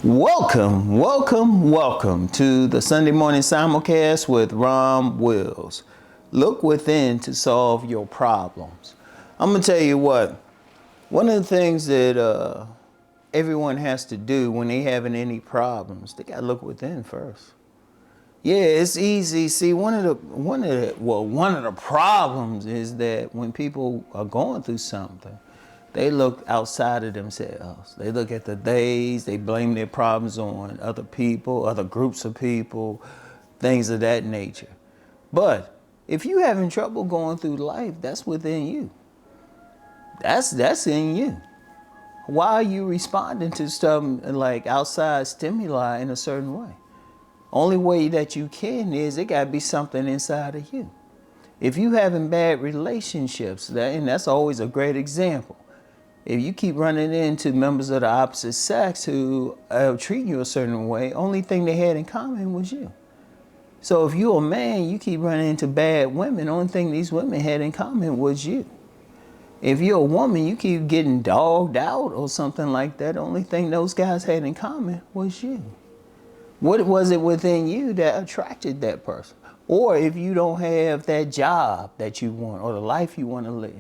Welcome to the Sunday morning simulcast with Rom Wills. Look within to solve your problems. I'm gonna tell you what. One of the things that everyone has to do when they having any problems, they gotta look within first. Yeah, it's easy. See, one of the problems is that when people are going through something, they look outside of themselves. They look at the days, they blame their problems on other people, other groups of people, things of that nature. But if you having trouble going through life, that's within you. That's in you. Why are you responding to stuff like outside stimuli in a certain way? Only way that you can is it gotta be something inside of you. If you having bad relationships, and that's always a great example. If you keep running into members of the opposite sex who treat you a certain way, only thing they had in common was you. So if you're a man, you keep running into bad women, only thing these women had in common was you. If you're a woman, you keep getting dogged out or something like that, only thing those guys had in common was you. What was it within you that attracted that person? Or if you don't have that job that you want or the life you want to live,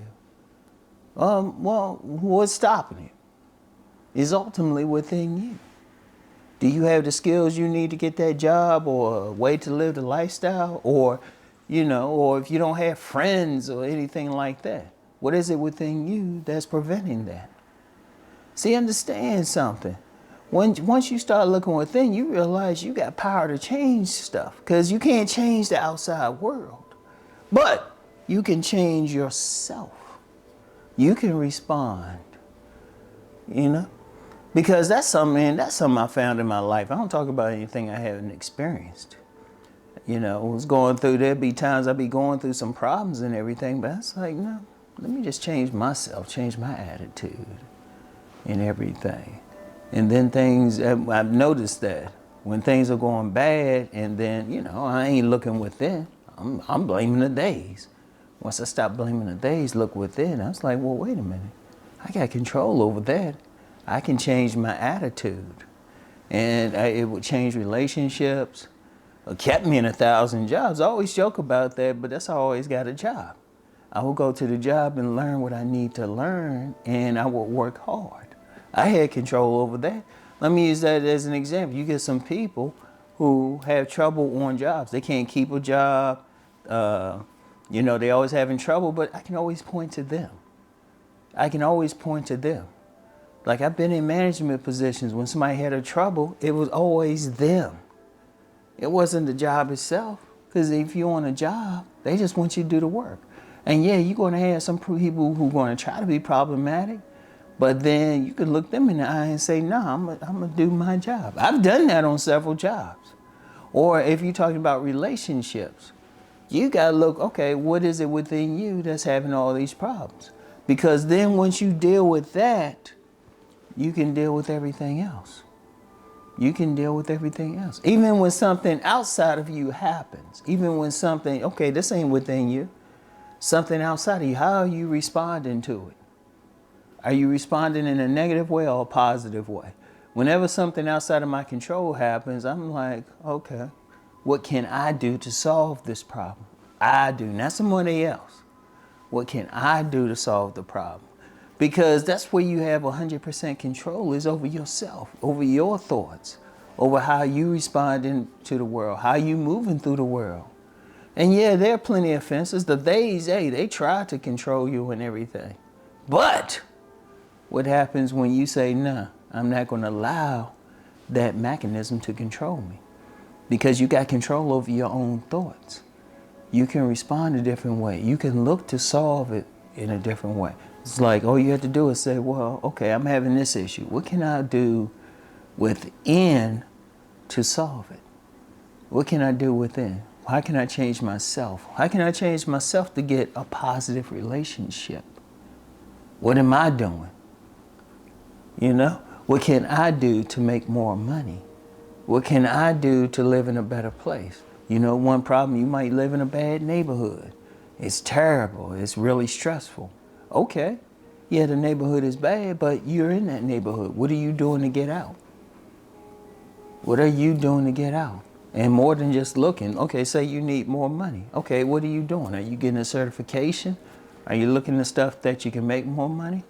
well, what's stopping it? It's ultimately within you. Do you have the skills you need to get that job or a way to live the lifestyle? Or if you don't have friends or anything like that, what is it within you that's preventing that? See, understand something. Once you start looking within, you realize you got power to change stuff because you can't change the outside world, but you can change yourself. You can respond, because that's something I found in my life. I don't talk about anything I haven't experienced. I was going through, there'd be times I'd be going through some problems and everything, but it's like, no, let me just change myself, change my attitude and everything. And then I've noticed that when things are going bad and then, I ain't looking within, I'm blaming the days. Once I stopped blaming the days, look within, I was like, well, wait a minute. I got control over that. I can change my attitude. And it would change relationships. It kept me in 1,000 jobs. I always joke about that, but that's how I always got a job. I would go to the job and learn what I need to learn, and I would work hard. I had control over that. Let me use that as an example. You get some people who have trouble on jobs. They can't keep a job. They always having trouble, but I can always point to them. Like I've been in management positions when somebody had a trouble, it was always them. It wasn't the job itself, because if you're on a job, they just want you to do the work. And yeah, you're going to have some people who are going to try to be problematic, but then you can look them in the eye and say, no, I'm going to do my job. I've done that on several jobs. Or if you're talking about relationships, you got to look, okay, what is it within you that's having all these problems? Because then once you deal with that, you can deal with everything else. Even when something outside of you happens, even when something, okay, this ain't within you, something outside of you, how are you responding to it? Are you responding in a negative way or a positive way? Whenever something outside of my control happens, I'm like, okay, what can I do to solve this problem? Not somebody else. What can I do to solve the problem? Because that's where you have 100% control is over yourself, over your thoughts, over how you responding to the world, how you moving through the world. And yeah, there are plenty of fences. The days, they try to control you and everything. But what happens when you say, nah, I'm not going to allow that mechanism to control me? Because you got control over your own thoughts. You can respond a different way. You can look to solve it in a different way. It's like all you have to do is say, well, okay, I'm having this issue. What can I do within to solve it? What can I do within? How can I change myself? How can I change myself to get a positive relationship? What am I doing? What can I do to make more money? What can I do to live in a better place? One problem, you might live in a bad neighborhood. It's terrible. It's really stressful. Okay. Yeah, the neighborhood is bad, but you're in that neighborhood. What are you doing to get out? What are you doing to get out? And more than just looking, okay, say you need more money. Okay, what are you doing? Are you getting a certification? Are you looking at stuff that you can make more money?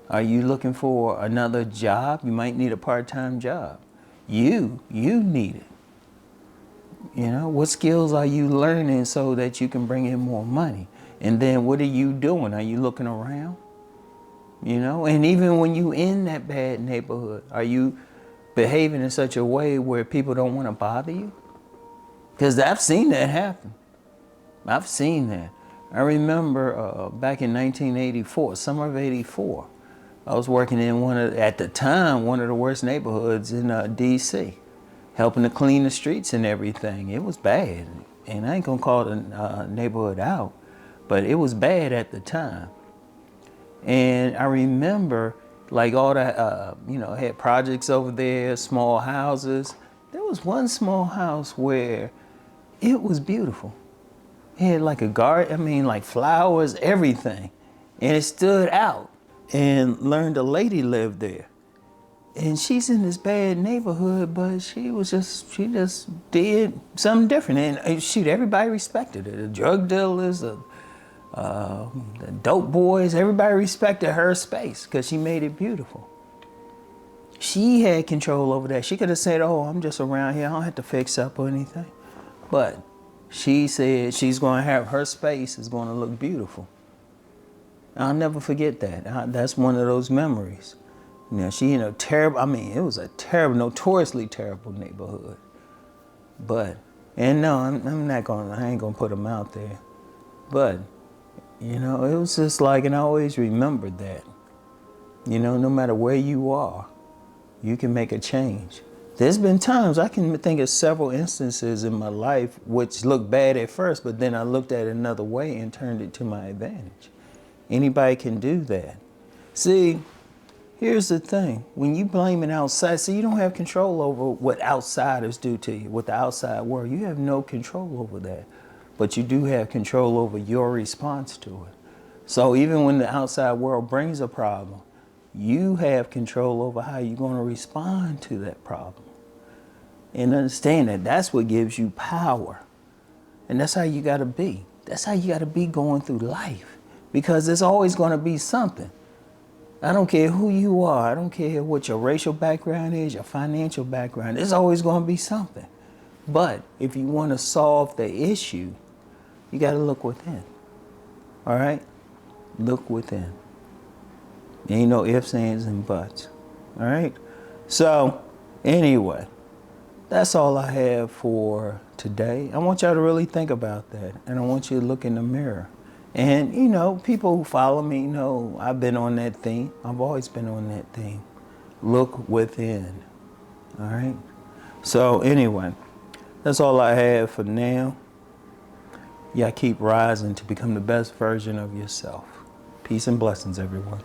Are you looking for another job? You might need a part-time job. You need it. You know, what skills are you learning so that you can bring in more money? And then what are you doing? Are you looking around? You know, and even when you in that bad neighborhood, are you behaving in such a way where people don't want to bother you? Because I've seen that happen. I've seen that. I remember back in 1984, summer of '84, I was working in at the time, one of the worst neighborhoods in D.C., helping to clean the streets and everything. It was bad. And I ain't gonna call the neighborhood out, but it was bad at the time. And I remember like all the, had projects over there, small houses. There was one small house where it was beautiful. It had like a garden, like flowers, everything. And it stood out. And learned a lady lived there. And she's in this bad neighborhood, but she just did something different. And shoot, everybody respected her. The drug dealers, the dope boys, everybody respected her space because she made it beautiful. She had control over that. She could have said, oh, I'm just around here. I don't have to fix up or anything. But she said she's going to have her space is going to look beautiful. I'll never forget that. That's one of those memories. You know, she in a terrible, it was a terrible, notoriously terrible neighborhood. But, and no, I ain't gonna put them out there. But, it was just like, and I always remembered that. No matter where you are, you can make a change. There's been times, I can think of several instances in my life which looked bad at first, but then I looked at it another way and turned it to my advantage. Anybody can do that. See, here's the thing. When you blame it outside, see, you don't have control over what outsiders do to you, what the outside world. You have no control over that. But you do have control over your response to it. So even when the outside world brings a problem, you have control over how you're going to respond to that problem. And understand that that's what gives you power. And that's how you got to be. That's how you got to be going through life. Because there's always going to be something. I don't care who you are. I don't care what your racial background is, your financial background. There's always going to be something. But if you want to solve the issue, you got to look within. All right? Look within. Ain't no ifs, ands, and buts. All right? So, anyway, that's all I have for today. I want y'all to really think about that. And I want you to look in the mirror. And, people who follow me know I've been on that theme. I've always been on that theme. Look within. All right? So, anyway, that's all I have for now. Y'all keep rising to become the best version of yourself. Peace and blessings, everyone.